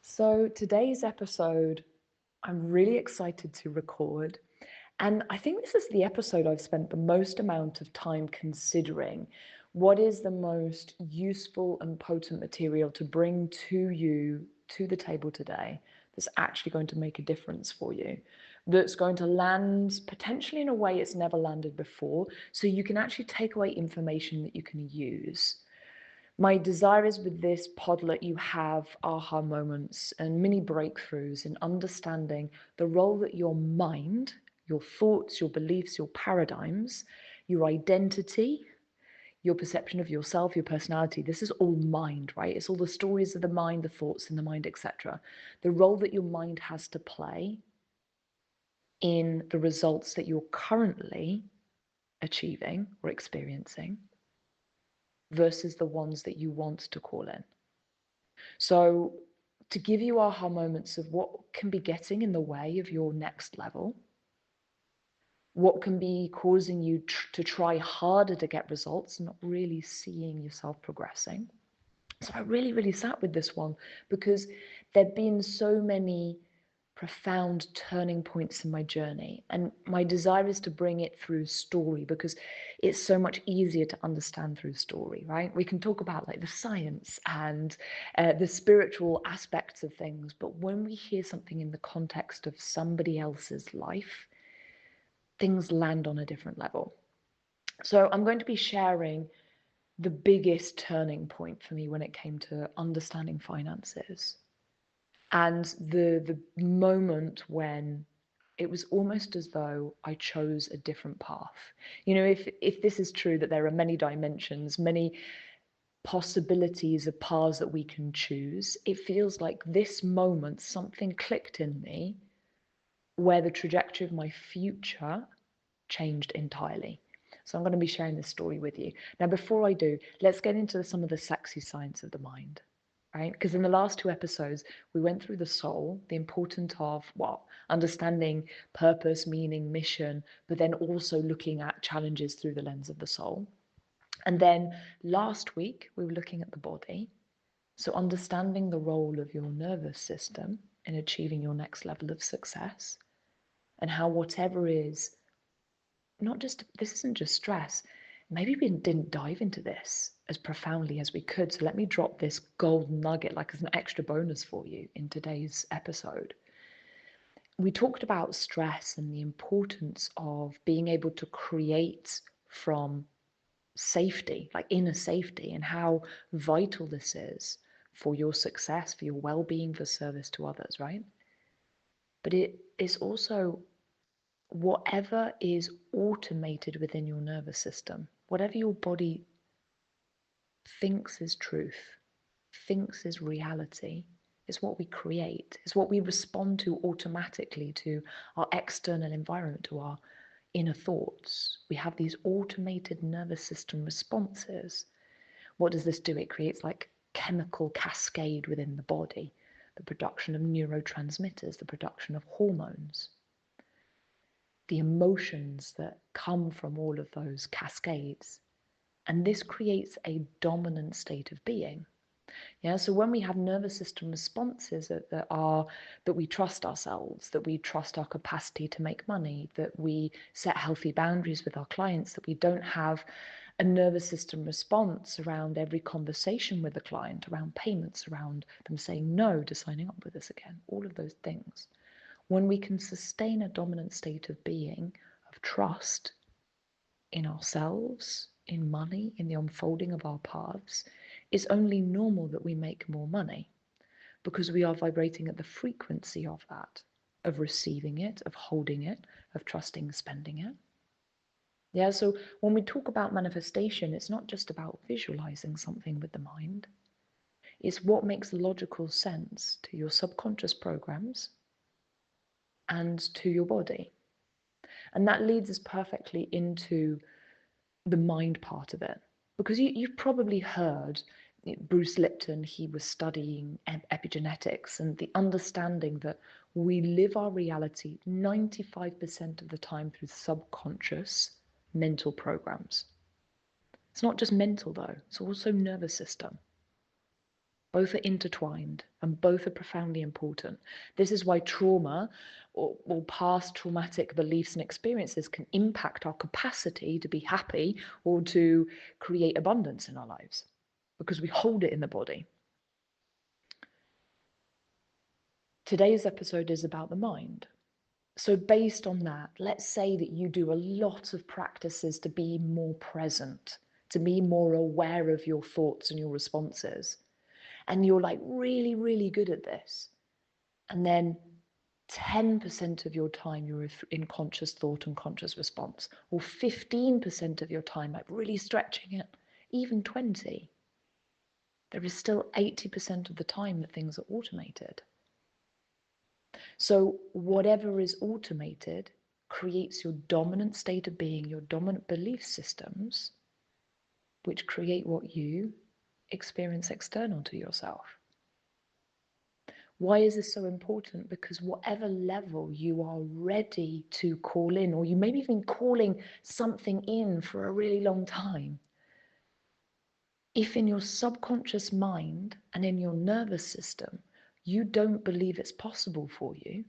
So today's episode, I'm really excited to record. And I think this is the episode I've spent the most amount of time considering what is the most useful and potent material to bring to you to the table today that's actually going to make a difference for you, that's going to land potentially in a way it's never landed before, so you can actually take away information that you can use. My desire is with this pod let you have aha moments and mini breakthroughs in understanding the role that your mind, your thoughts, your beliefs, your paradigms, your identity, your perception of yourself, your personality, this is all mind, right? It's all the stories of the mind, the thoughts in the mind, etc. The role that your mind has to play in the results that you're currently achieving or experiencing versus the ones that you want to call in. So, to give you aha moments of what can be getting in the way of your next level, what can be causing you to try harder to get results, not really seeing yourself progressing. So, I really sat with this one because there've been so many profound turning points in my journey. And my desire is to bring it through story because it's so much easier to understand through story, right? We can talk about like the science and the spiritual aspects of things, but when we hear something in the context of somebody else's life, things land on a different level. So I'm going to be sharing the biggest turning point for me when it came to understanding finances and the moment when it was almost as though I chose a different path. You know, if this is true that there are many dimensions, many possibilities of paths that we can choose, it feels like this moment something clicked in me where the trajectory of my future changed entirely. So I'm going to be sharing this story with you. Now, before I do, let's get into some of the sexy science of the mind, right? Because in the last two episodes, we went through the soul, the importance of, well, understanding purpose, meaning, mission, but then also looking at challenges through the lens of the soul. And then last week, we were looking at the body. So understanding the role of your nervous system in achieving your next level of success and how whatever is not just, this isn't just stress. Maybe we didn't dive into this as profoundly as we could. So let me drop this gold nugget like as an extra bonus for you in today's episode. We talked about stress and the importance of being able to create from safety, like inner safety, and how vital this is for your success, for your well-being, for service to others, right? But it is also whatever is automated within your nervous system, whatever your body thinks is truth, thinks is reality, is what we create, is what we respond to automatically to our external environment, to our inner thoughts. We have these automated nervous system responses. What does this do? It creates like chemical cascade within the body, the production of neurotransmitters, the production of hormones, the emotions that come from all of those cascades. And this creates a dominant state of being. Yeah, so when we have nervous system responses that we trust ourselves, that we trust our capacity to make money, that we set healthy boundaries with our clients, that we don't have a nervous system response around every conversation with the client, around payments, around them saying no to signing up with us again, all of those things. When we can sustain a dominant state of being, of trust in ourselves, in money, in the unfolding of our paths, it's only normal that we make more money because we are vibrating at the frequency of that, of receiving it, of holding it, of trusting, spending it. Yeah, so when we talk about manifestation, it's not just about visualizing something with the mind. It's what makes logical sense to your subconscious programs and to your body. And that leads us perfectly into the mind part of it. Because you've probably heard Bruce Lipton, he was studying epigenetics and the understanding that we live our reality 95% of the time through subconscious mental programs. It's not just mental though, it's also nervous system. Both are intertwined and both are profoundly important. This is why trauma or past traumatic beliefs and experiences can impact our capacity to be happy or to create abundance in our lives, because we hold it in the body. Today's episode is about the mind. So based on that, let's say that you do a lot of practices to be more present, to be more aware of your thoughts and your responses. And you're like really, really good at this. And then 10% of your time you're in conscious thought and conscious response, or 15% of your time, like really stretching it, even 20. There is still 80% of the time that things are automated. So whatever is automated creates your dominant state of being, your dominant belief systems, which create what you experience external to yourself. Why is this so important? Because whatever level you are ready to call in, or you maybe even calling something in for a really long time, if in your subconscious mind and in your nervous system, you don't believe it's possible for you,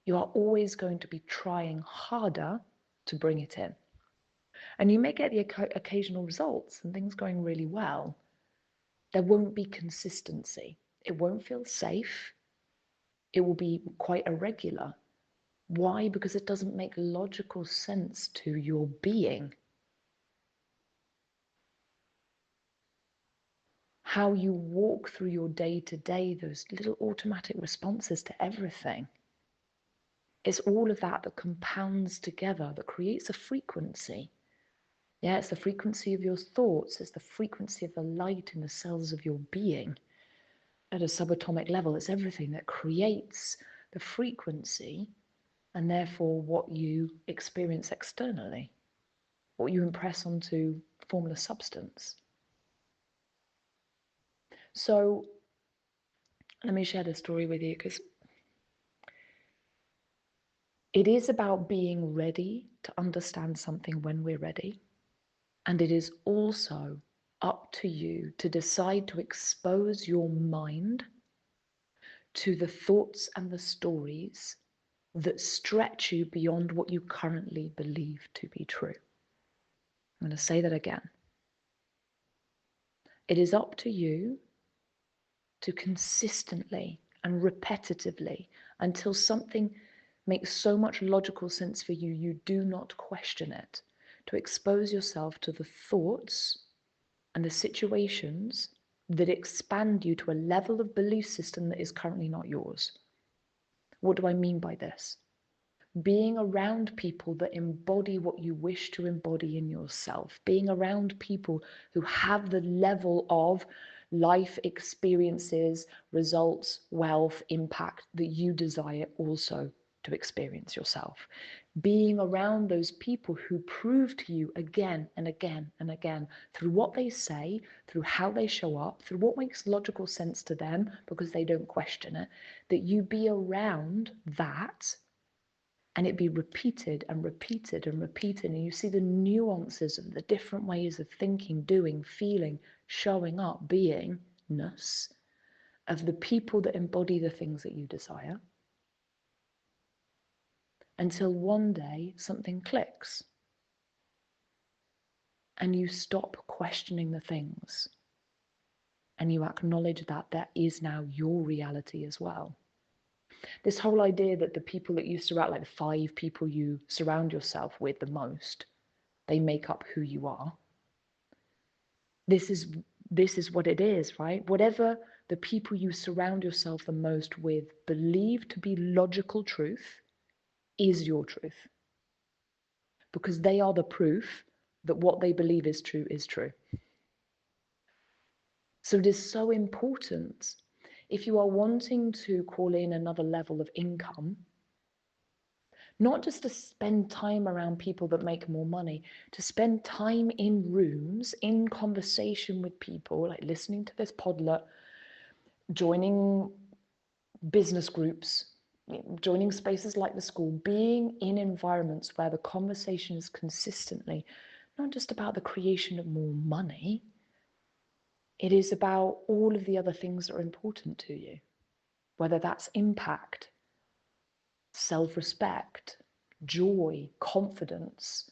you are always going to be trying harder to bring it in. And you may get the occasional results and things going really well. There won't be consistency. It won't feel safe. It will be quite irregular. Why? Because it doesn't make logical sense to your being. How you walk through your day to day, those little automatic responses to everything. It's all of that that compounds together, that creates a frequency. Yeah, it's the frequency of your thoughts. It's the frequency of the light in the cells of your being. At a subatomic level, it's everything that creates the frequency and therefore what you experience externally, what you impress onto formless substance. So let me share this story with you, because it is about being ready to understand something when we're ready. And it is also up to you to decide to expose your mind to the thoughts and the stories that stretch you beyond what you currently believe to be true. I'm going to say that again. It is up to you to consistently and repetitively, until something makes so much logical sense for you, you do not question it, to expose yourself to the thoughts and the situations that expand you to a level of belief system that is currently not yours. What do I mean by this? Being around people that embody what you wish to embody in yourself, being around people who have the level of life experiences, results, wealth, impact that you desire also to experience yourself. Being around those people who prove to you again and again and again, through what they say, through how they show up, through what makes logical sense to them because they don't question it, that you be around that and it be repeated and repeated and repeated, and you see the nuances of the different ways of thinking, doing, feeling, showing up, beingness of the people that embody the things that you desire, until one day something clicks and you stop questioning the things and you acknowledge that that is now your reality as well. This whole idea that the people that you surround, like the 5 people you surround yourself with the most, they make up who you are. This is what it is, right? Whatever the people you surround yourself the most with believe to be logical truth is your truth, because they are the proof that what they believe is true is true. So it is so important, if you are wanting to call in another level of income, not just to spend time around people that make more money, to spend time in rooms, in conversation with people, like listening to this podlet, joining business groups, joining spaces like the school, being in environments where the conversation is consistently not just about the creation of more money, It is about all of the other things that are important to you, whether that's impact, self-respect, joy, confidence,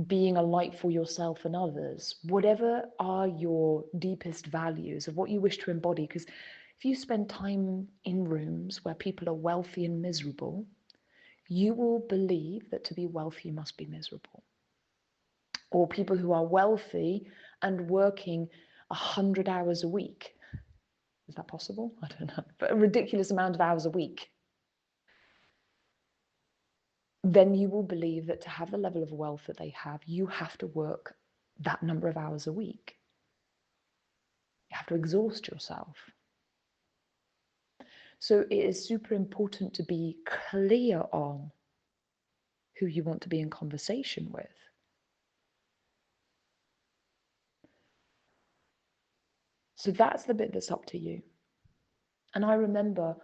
being a light for yourself and others, whatever are your deepest values of what you wish to embody. Because if you spend time in rooms where people are wealthy and miserable, you will believe that to be wealthy you must be miserable. Or people who are wealthy and working 100 hours a week. Is that possible? I don't know, but a ridiculous amount of hours a week. Then you will believe that to have the level of wealth that they have, you have to work that number of hours a week. You have to exhaust yourself. So it is super important to be clear on who you want to be in conversation with. So that's the bit that's up to you. And I remember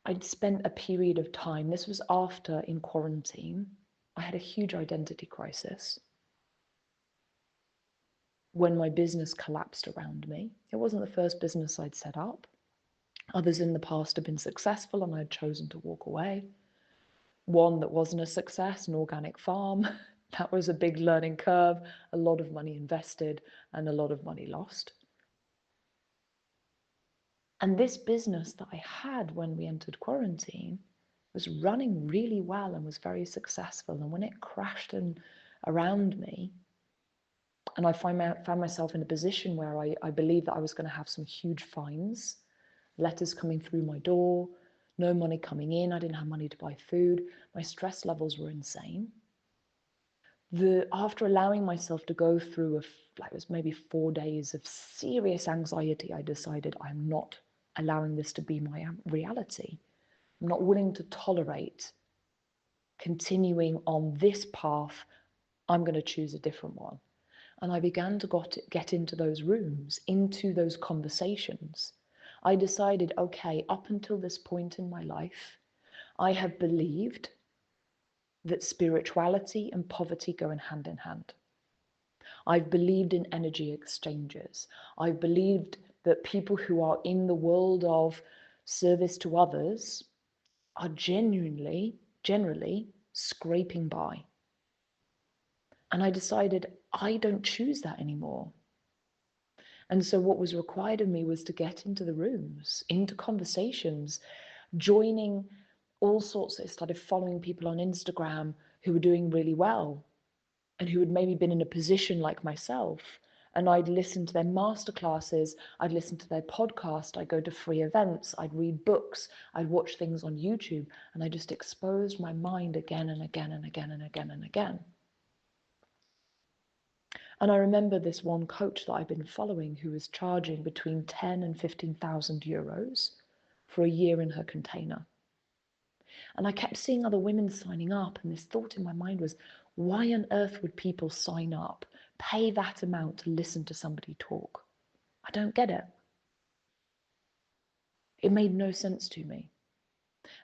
I'd spent a period of time, this was after in quarantine, I had a huge identity crisis when my business collapsed around me. It wasn't the first business I'd set up. Others in the past have been successful and I'd chosen to walk away. One that wasn't a success, an organic farm, that was a big learning curve, a lot of money invested and a lot of money lost. And this business that I had when we entered quarantine was running really well and was very successful. And when it crashed around me, and I found myself in a position where I believed that I was going to have some huge fines, letters coming through my door, no money coming in, I didn't have money to buy food, my stress levels were insane. After allowing myself to go through it was maybe 4 days of serious anxiety, I decided I'm not allowing this to be my reality. I'm not willing to tolerate continuing on this path. I'm going to choose a different one. And I began to get into those rooms, into those conversations. I decided, okay, up until this point in my life, I have believed that spirituality and poverty go hand in hand. I've believed in energy exchanges. I've believed that people who are in the world of service to others are generally scraping by. And I decided I don't choose that anymore. And so what was required of me was to get into the rooms, into conversations, joining all sorts. I started following people on Instagram who were doing really well and who had maybe been in a position like myself. And I'd listen to their masterclasses, I'd listen to their podcast, I'd go to free events, I'd read books, I'd watch things on YouTube, and I just exposed my mind again and again and again and again and again. And I remember this one coach that I've been following who was charging between 10 and 15,000 euros for a year in her container. And I kept seeing other women signing up, and this thought in my mind was, why on earth would people sign up, pay that amount to listen to somebody talk? I don't get it. It made no sense to me.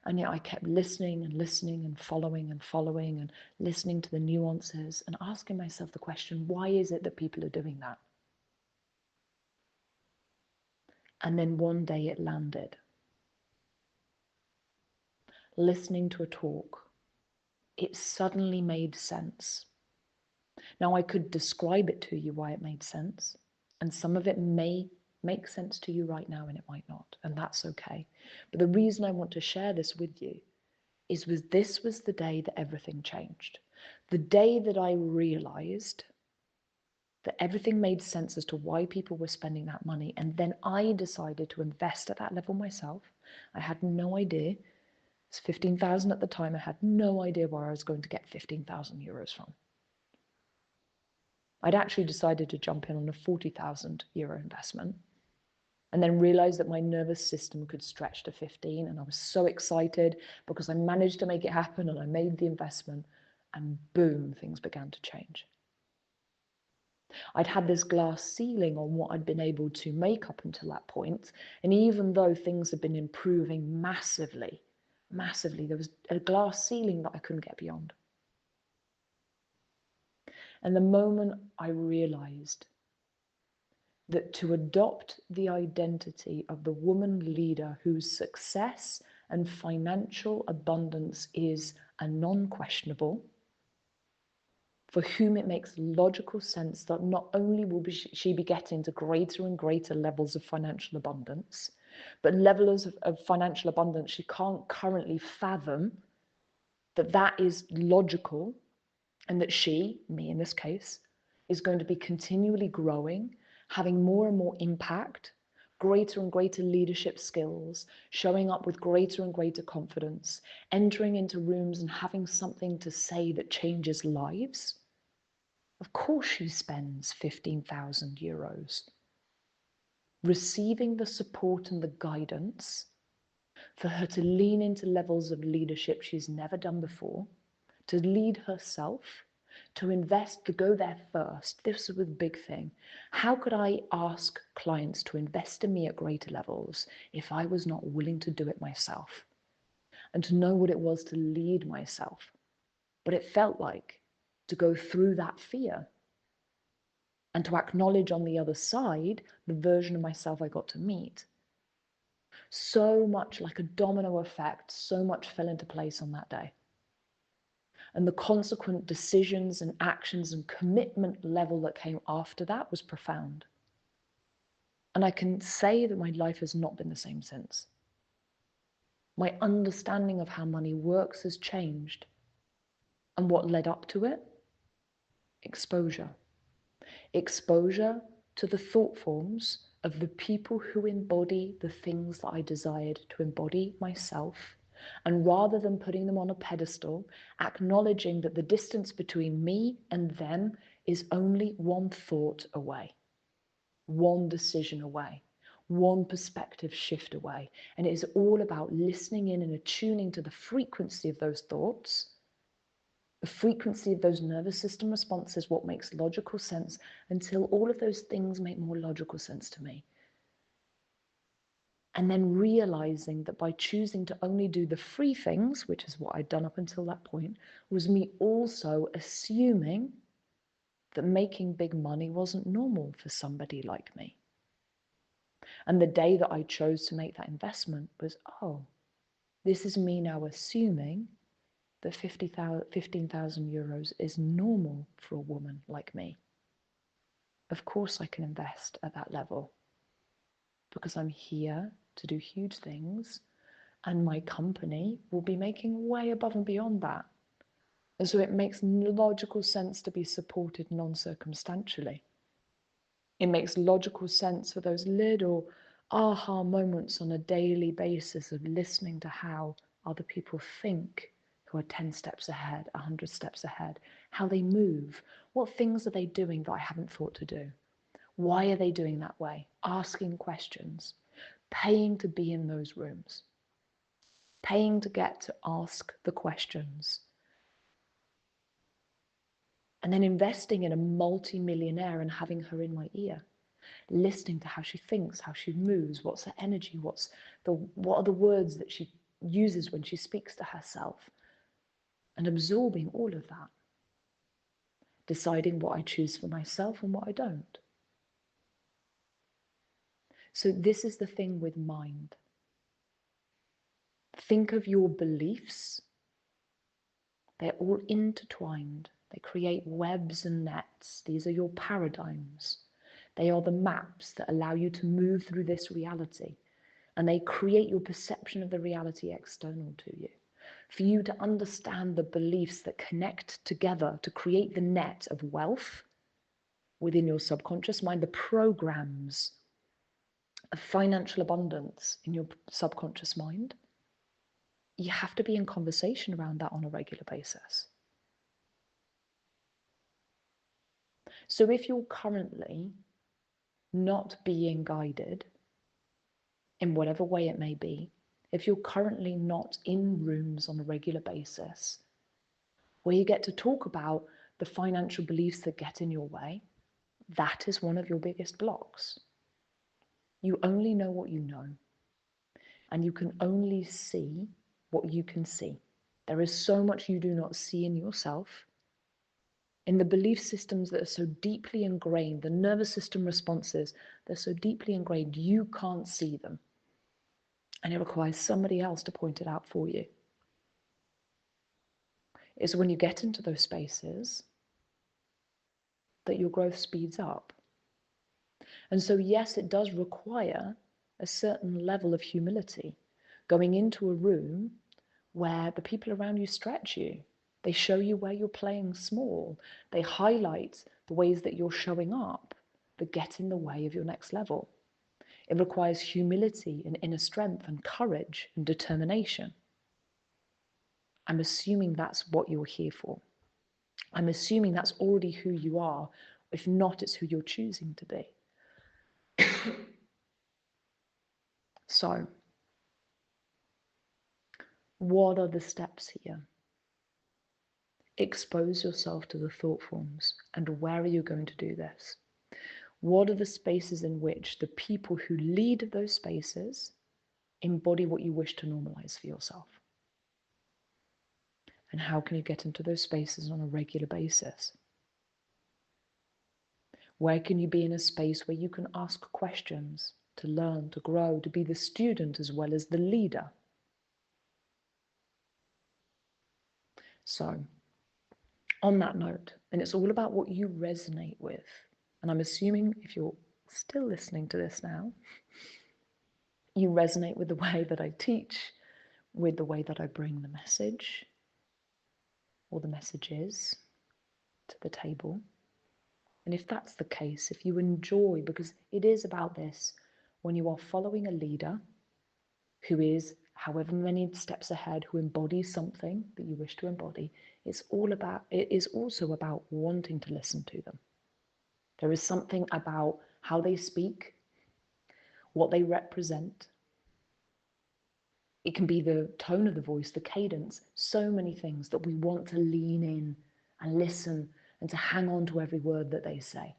And yet I kept listening and listening and following and listening to the nuances and asking myself the question, why is it that people are doing that? And then one day it landed. Listening to a talk, it suddenly made sense. Now I could describe it to you why it made sense, and some of it may make sense to you right now and it might not, and that's okay. But the reason I want to share this with you is this was the day that everything changed. The day that I realized that everything made sense as to why people were spending that money, and then I decided to invest at that level myself. I had no idea. It's 15,000 at the time. I had no idea where I was going to get 15,000 euros from. I'd actually decided to jump in on a 40,000 euro investment and then realized that my nervous system could stretch to 15. And I was so excited because I managed to make it happen and I made the investment and boom, things began to change. I'd had this glass ceiling on what I'd been able to make up until that point. And even though things had been improving massively, there was a glass ceiling that I couldn't get beyond. And the moment I realized that to adopt the identity of the woman leader whose success and financial abundance is a non-questionable, for whom it makes logical sense that not only will she be getting to greater and greater levels of financial abundance, but levels of financial abundance she can't currently fathom, that is logical, and that she, me in this case, is going to be continually growing, having more and more impact, greater and greater leadership skills, showing up with greater and greater confidence, entering into rooms and having something to say that changes lives. Of course she spends 15,000 euros receiving the support and the guidance for her to lean into levels of leadership she's never done before, to lead herself, to invest, to go there first. This was a big thing. How could I ask clients to invest in me at greater levels if I was not willing to do it myself and to know what it was to lead myself? But it felt like to go through that fear and to acknowledge on the other side the version of myself I got to meet. So much, like a domino effect, so much fell into place on that day. And the consequent decisions and actions and commitment level that came after that was profound. And I can say that my life has not been the same since. My understanding of how money works has changed. And what led up to it? Exposure. Exposure to the thought forms of the people who embody the things that I desired to embody myself. And rather than putting them on a pedestal, acknowledging that the distance between me and them is only one thought away, one decision away, one perspective shift away. And it is all about listening in and attuning to the frequency of those thoughts. The frequency of those nervous system responses, what makes logical sense, until all of those things make more logical sense to me. And then realizing that by choosing to only do the free things, which is what I'd done up until that point, was me also assuming that making big money wasn't normal for somebody like me. And the day that I chose to make that investment was, oh, this is me now assuming that 15,000 euros is normal for a woman like me. Of course I can invest at that level because I'm here to do huge things and my company will be making way above and beyond that. And so it makes logical sense to be supported non-circumstantially. It makes logical sense for those little aha moments on a daily basis of listening to how other people think who are 10 steps ahead, 100 steps ahead, how they move, what things are they doing that I haven't thought to do? Why are they doing that way? Asking questions, paying to be in those rooms, paying to get to ask the questions, and then investing in a multi-millionaire and having her in my ear, listening to how she thinks, how she moves, what's her energy, what are the words that she uses when she speaks to herself, and absorbing all of that, deciding what I choose for myself and what I don't. So this is the thing with mind. Think of your beliefs. They're all intertwined. They create webs and nets. These are your paradigms. They are the maps that allow you to move through this reality. And they create your perception of the reality external to you. For you to understand the beliefs that connect together to create the net of wealth within your subconscious mind, the programs of financial abundance in your subconscious mind, you have to be in conversation around that on a regular basis. So if you're currently not being guided in whatever way it may be, if you're currently not in rooms on a regular basis where you get to talk about the financial beliefs that get in your way, that is one of your biggest blocks. You only know what you know, and you can only see what you can see. There is so much you do not see in yourself in the belief systems that are so deeply ingrained, the nervous system responses, they're so deeply ingrained, you can't see them. And it requires somebody else to point it out for you. It's when you get into those spaces that your growth speeds up. And so, yes, it does require a certain level of humility. Going into a room where the people around you stretch you, they show you where you're playing small, they highlight the ways that you're showing up that get in the way of your next level. It requires humility and inner strength and courage and determination. I'm assuming that's what you're here for. I'm assuming that's already who you are. If not, it's who you're choosing to be. So, what are the steps here? Expose yourself to the thought forms. And where are you going to do this? What are the spaces in which the people who lead those spaces embody what you wish to normalize for yourself? And how can you get into those spaces on a regular basis? Where can you be in a space where you can ask questions, to learn, to grow, to be the student as well as the leader? So, on that note, and it's all about what you resonate with. And I'm assuming if you're still listening to this now, you resonate with the way that I teach, with the way that I bring the message or the messages to the table. And if that's the case, if you enjoy, because it is about this, when you are following a leader who is however many steps ahead, who embodies something that you wish to embody, it is also about wanting to listen to them. There is something about how they speak, what they represent. It can be the tone of the voice, the cadence, so many things that we want to lean in and listen and to hang on to every word that they say.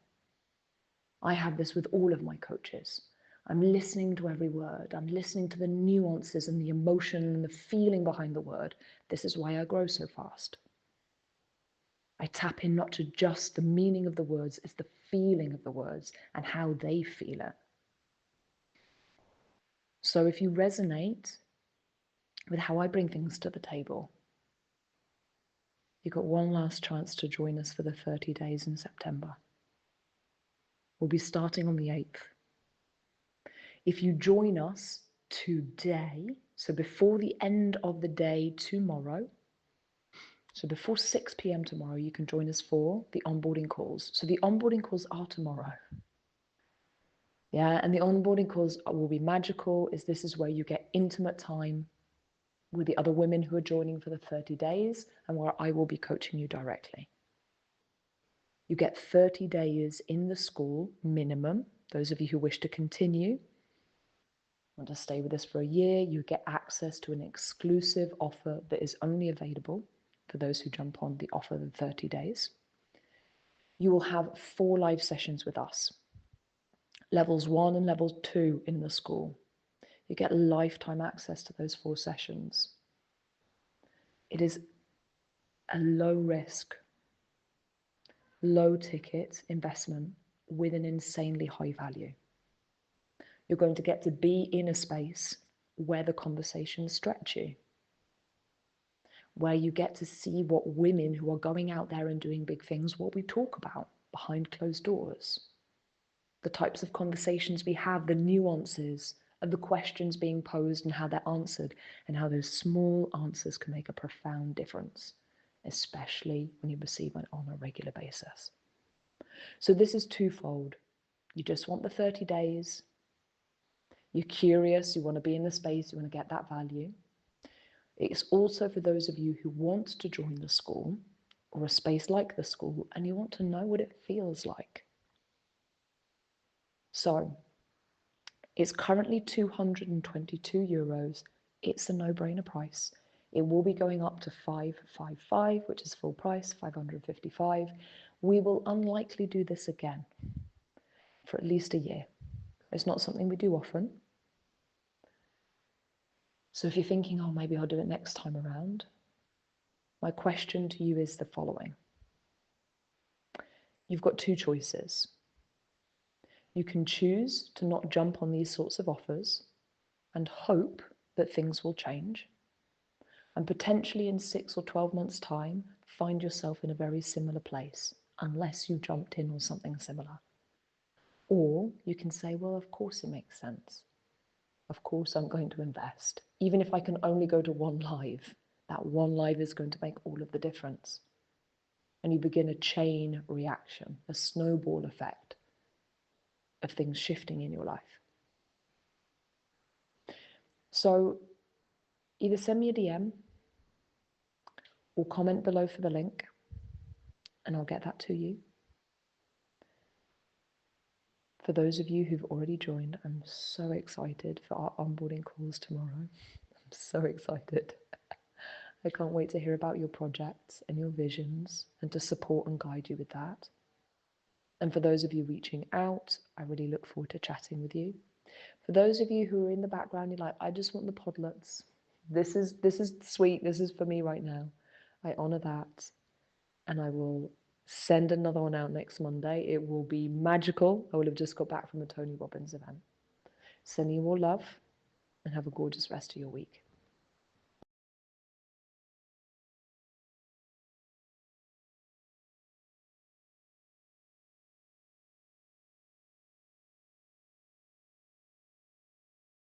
I have this with all of my coaches. I'm listening to every word. I'm listening to the nuances and the emotion and the feeling behind the word. This is why I grow so fast. I tap in not to just the meaning of the words, it's the feeling of the words and how they feel it. So if you resonate with how I bring things to the table, you've got one last chance to join us for the 30 days in September. We'll be starting on the 8th. If you join us today, so before the end of the day tomorrow, so before 6 p.m. tomorrow, you can join us for the onboarding calls. So the onboarding calls are tomorrow. Yeah, and the onboarding calls will be magical. This is where you get intimate time with the other women who are joining for the 30 days and where I will be coaching you directly. You get 30 days in the school minimum. Those of you who wish to continue, want to stay with us for a year, you get access to an exclusive offer that is only available for those who jump on the offer of 30 days. You will have 4 live sessions with us, levels 1 and level 2 in the school. You get lifetime access to those 4 sessions. It is a low risk, low ticket investment with an insanely high value. You're going to get to be in a space where the conversations stretch you, where you get to see what women who are going out there and doing big things, what we talk about behind closed doors, the types of conversations we have, the nuances of the questions being posed and how they're answered, and how those small answers can make a profound difference, especially when you receive it on a regular basis. So this is twofold. You just want the 30 days. You're curious, you want to be in the space, you want to get that value. It's also for those of you who want to join the school or a space like the school and you want to know what it feels like. So it's currently €222. It's a no-brainer price. It will be going up to 555, which is full price, 555. We will unlikely do this again for at least a year. It's not something we do often. So if you're thinking, oh, maybe I'll do it next time around, my question to you is the following. you've got two choices. You can choose to not jump on these sorts of offers and hope that things will change, and potentially in 6 or 12 months' time, find yourself in a very similar place, unless you jumped in on something similar. Or you can say, well, of course it makes sense. Of course I'm going to invest. Even if I can only go to one live, that one live is going to make all of the difference. And you begin a chain reaction, a snowball effect of things shifting in your life. So either send me a DM or comment below for the link and I'll get that to you. For those of you who've already joined, I'm so excited for our onboarding calls tomorrow. I'm so excited. I can't wait to hear about your projects and your visions and to support and guide you with that. And for those of you reaching out, I really look forward to chatting with you. For those of you who are in the background, you're like, I just want the podlets. This is sweet. This is for me right now. I honor that. And I will send another one out next Monday. It will be magical. I will have just got back from the Tony Robbins event. Sending you all love and have a gorgeous rest of your week.